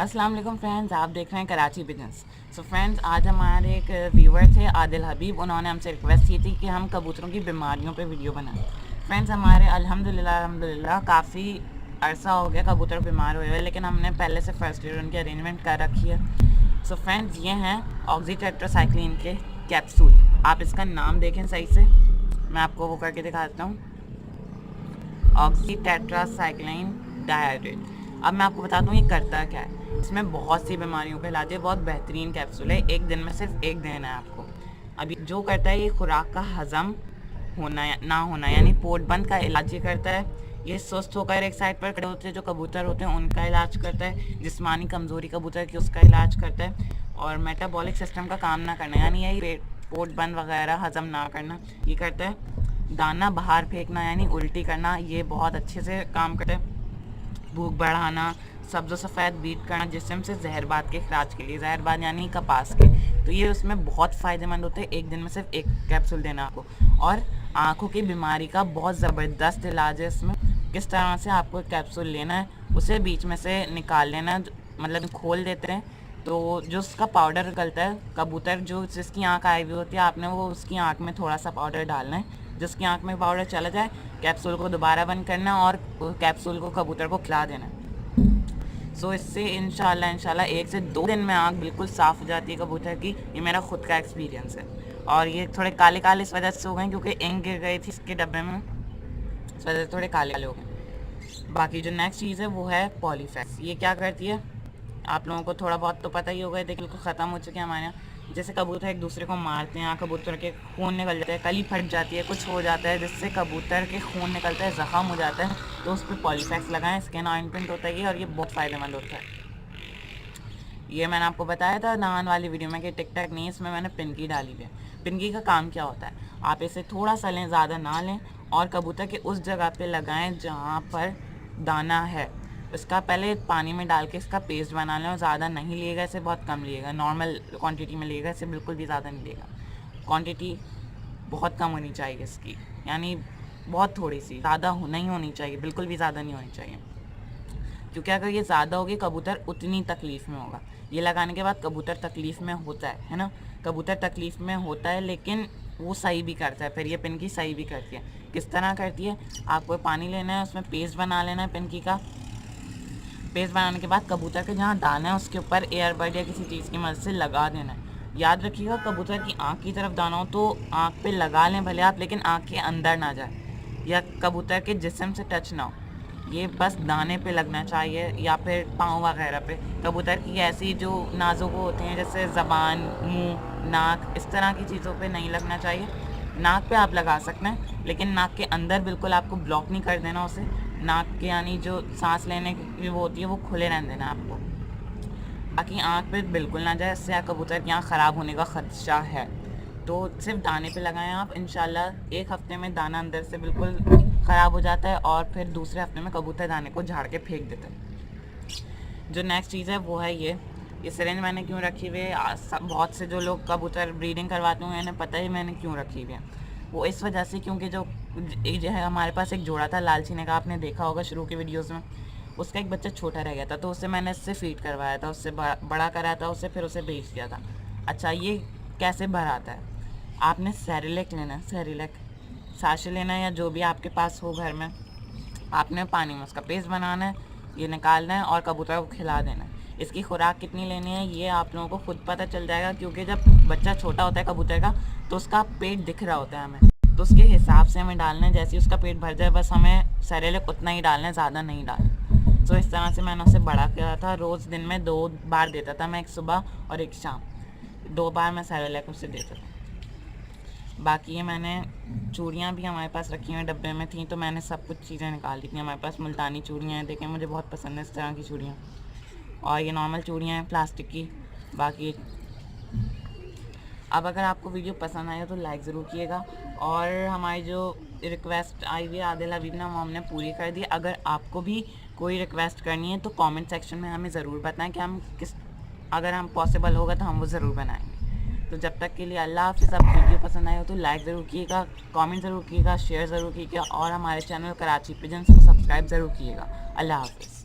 अस्सलाम वालेकुम फ्रेंड्स, आप देख रहे हैं कराची बिजनेस। सो फ्रेंड्स, आज हमारे एक व्यूवर थे आदिल हबीब। उन्होंने हमसे रिक्वेस्ट की थी कि हम कबूतरों की बीमारियों पे वीडियो बनाएं। फ्रेंड्स, हमारे अल्हम्दुलिल्लाह काफ़ी अरसा हो गया कबूतर बीमार हुए हुए, लेकिन हमने पहले से फर्स्ट एड उनकी अरेंजमेंट कर रखी है। सो फ्रेंड्स, ये हैं ऑक्सीटेट्रासाइक्लिन के कैप्सूल। आप इसका नाम देखें सही से, मैं आपको वो करके दिखाता हूँ, ऑक्सीटेट्रासाइक्लिन डायरेट। अब मैं आपको बताता हूँ ये करता क्या है। इसमें बहुत सी बीमारियों का इलाज है, बहुत बेहतरीन कैप्सूल है। एक दिन में सिर्फ एक देना है आपको। अभी जो करता है ये खुराक का हज़म होना या ना होना, यानी पोट बंद का इलाज ये करता है। ये सुस्त होकर एक साइड पर खड़े होते हैं जो कबूतर होते हैं, उनका इलाज करता है। जिस्मानी कमज़ोरी कबूतर की, उसका इलाज करता है। और मेटाबॉलिक सिस्टम का काम ना करना, यानी यही पोट बंद वगैरह हज़म ना करना, ये करता है। दाना बाहर फेंकना यानी उल्टी करना, ये बहुत अच्छे से काम करता है। भूख बढ़ाना, सब्ज़ सफ़ेद बीट करना जिस्म से जहरबाद के खराज के लिए, जहरबाद यानी कपास के, तो ये उसमें बहुत फ़ायदेमंद होते हैं। एक दिन में सिर्फ एक कैप्सूल देना आपको। और आँखों की बीमारी का बहुत ज़बरदस्त इलाज है इसमें। किस तरह से आपको कैप्सूल लेना है, उसे बीच में से निकाल लेना, मतलब खोल देते हैं तो जो उसका पाउडर निकलता है, कबूतर जो जिसकी आँख आई हुई होती है, आपने वो उसकी आँख में थोड़ा सा पाउडर डालना है। जिसकी आँख में पाउडर चला जाए, कैप्सूल को दोबारा बंद करना और कैप्सूल को कबूतर को खिला देना। सो इससे इंशाल्लाह 1 से 2 दिन में आँख बिल्कुल साफ़ हो जाती है कबूतर की। ये मेरा ख़ुद का एक्सपीरियंस है। और ये थोड़े काले काले इस वजह से हो गए क्योंकि इंक गिर गई थी इसके डब्बे में, इस वजह से थोड़े काले काले हो गए। बाकी जो नेक्स्ट चीज़ है वो है पॉलीफैक्स। ये क्या करती है आप लोगों को थोड़ा बहुत तो पता ही होगा, देखिए बिल्कुल ख़त्म हो चुके हैं हमारे यहाँ। जैसे कबूतर एक दूसरे को मारते हैं, कबूतर के खून निकल जाता है, कली फट जाती है, कुछ हो जाता है जिससे कबूतर के खून निकलता है, ज़ख़म हो जाता है, तो उस पर पॉलीफैक्स लगाएं। स्किन ऑइंटमेंट होता है ये, और ये बहुत फ़ायदेमंद होता है। ये मैंने आपको बताया था नान वाली वीडियो में कि टिक टैक नहीं, इसमें मैंने पिनकी डाली हुई है। पिनकी का काम क्या होता है, आप इसे थोड़ा सा लें, ज़्यादा ना लें, और कबूतर के उस जगह पे लगाएं जहाँ पर दाना है। इसका पहले पानी में डाल के इसका पेस्ट बना लें, और ज़्यादा नहीं लिएगा, इसे बहुत कम लिएगा, नॉर्मल क्वांटिटी में लिएगा, इसे बिल्कुल भी ज़्यादा नहीं लिएगा। क्वांटिटी बहुत कम होनी चाहिए इसकी, यानी बहुत थोड़ी सी, ज़्यादा नहीं होनी चाहिए, बिल्कुल भी ज़्यादा नहीं होनी चाहिए, क्योंकि अगर ये ज़्यादा होगी कबूतर उतनी तकलीफ़ में होगा। ये लगाने के बाद कबूतर तकलीफ़ में होता है ना, कबूतर तकलीफ़ में होता है, लेकिन वो सही भी करता है। फिर ये पिनकी सही भी करती है। किस तरह करती है, आपको पानी लेना है, उसमें पेस्ट बना लेना है पिनकी का। पेस्ट बनाने के बाद कबूतर के जहाँ दाना है उसके ऊपर एयरबड या किसी चीज़ की मदद से लगा देना है। याद रखिएगा, कबूतर की आँख की तरफ दाना हो तो आँख पे लगा लें भले आप, लेकिन आँख के अंदर ना जाए या कबूतर के जिस्म से टच ना हो। ये बस दाने पे लगना चाहिए या फिर पाँव वगैरह पे। कबूतर की ऐसी जो नाजुक होती हैं जैसे ज़बान, मुंह, नाक, इस तरह की चीज़ों पे नहीं लगना चाहिए। नाक पे आप लगा सकते हैं, लेकिन नाक के अंदर बिल्कुल आपको ब्लॉक नहीं कर देना उसे। नाक के यानी जो सांस लेने की वो होती है वो खुले रहने देना आपको, बाकी आँख पे बिल्कुल ना जाए, इससे कबूतर की आँख ख़राब होने का ख़दशा है। तो सिर्फ दाने पे लगाएं आप, इंशाल्लाह 1 हफ़्ते में दाना अंदर से बिल्कुल ख़राब हो जाता है, और फिर दूसरे हफ्ते में कबूतर दाने को झाड़ के फेंक देता है। जो नेक्स्ट चीज़ है वो है ये सिरिंज मैंने क्यों रखी हुई है। बहुत से जो लोग कबूतर ब्रीडिंग करवाते हैं उन्हें पता ही मैंने क्यों रखी हुई है। वो इस वजह से क्योंकि जो है हमारे पास एक जोड़ा था लालचीने का, आपने देखा होगा शुरू के वीडियोज़ में। उसका एक बच्चा छोटा रह गया था, तो उसे मैंने इससे फीड करवाया था, उससे बड़ा कराया था उसे, फिर उसे बेच दिया था। अच्छा, ये कैसे भराता है, आपने सेरेलेक लेना है, सेरेलेक साशे लेना है या जो भी आपके पास हो घर में। आपने पानी में उसका पेस्ट बनाना है, ये निकालना है और कबूतर को खिला देना है। इसकी खुराक कितनी लेनी है ये आप लोगों को खुद पता चल जाएगा, क्योंकि जब बच्चा छोटा होता है कबूतर का तो उसका पेट दिख रहा होता है हमें, तो उसके हिसाब से हमें डालना है। जैसे ही उसका पेट भर जाए बस हमें सेरेलेक उतना ही डालना है, ज़्यादा नहीं डालना। तो इस तरह से मैंने उसे बड़ा किया था। रोज़ दिन में 2 बार देता था मैं, एक सुबह और एक शाम, 2 बार मैं सेरेलेक उसे देता था। बाकी ये मैंने चूड़ियाँ भी हमारे पास रखी हुई डब्बे में थी, तो मैंने सब कुछ चीज़ें निकाल दी थी। हमारे पास मुल्तानी चूड़ियाँ हैं, देखें मुझे बहुत पसंद है इस तरह की चूड़ियाँ, और ये नॉर्मल चूड़ियाँ हैं प्लास्टिक की। बाकी अब अगर आपको वीडियो पसंद आया तो लाइक ज़रूर कीजिएगा, और हमारी जो रिक्वेस्ट आई हुई है आदिल हबीब ने, वो हमने पूरी कर दी। अगर आपको भी कोई रिक्वेस्ट करनी है तो कमेंट सेक्शन में हमें ज़रूर बताएं कि हम अगर हम पॉसिबल होगा तो हम वो ज़रूर बनाएंगे। तो जब तक के लिए अल्लाह हाफ़िज़। अब वीडियो पसंद आए हो तो लाइक ज़रूर कीजिएगा, कमेंट ज़रूर कीजिएगा, शेयर ज़रूर कीजिएगा, और हमारे चैनल कराची पिजन्स को सब्सक्राइब ज़रूर कीजिएगा। अल्लाह हाफ़िज़।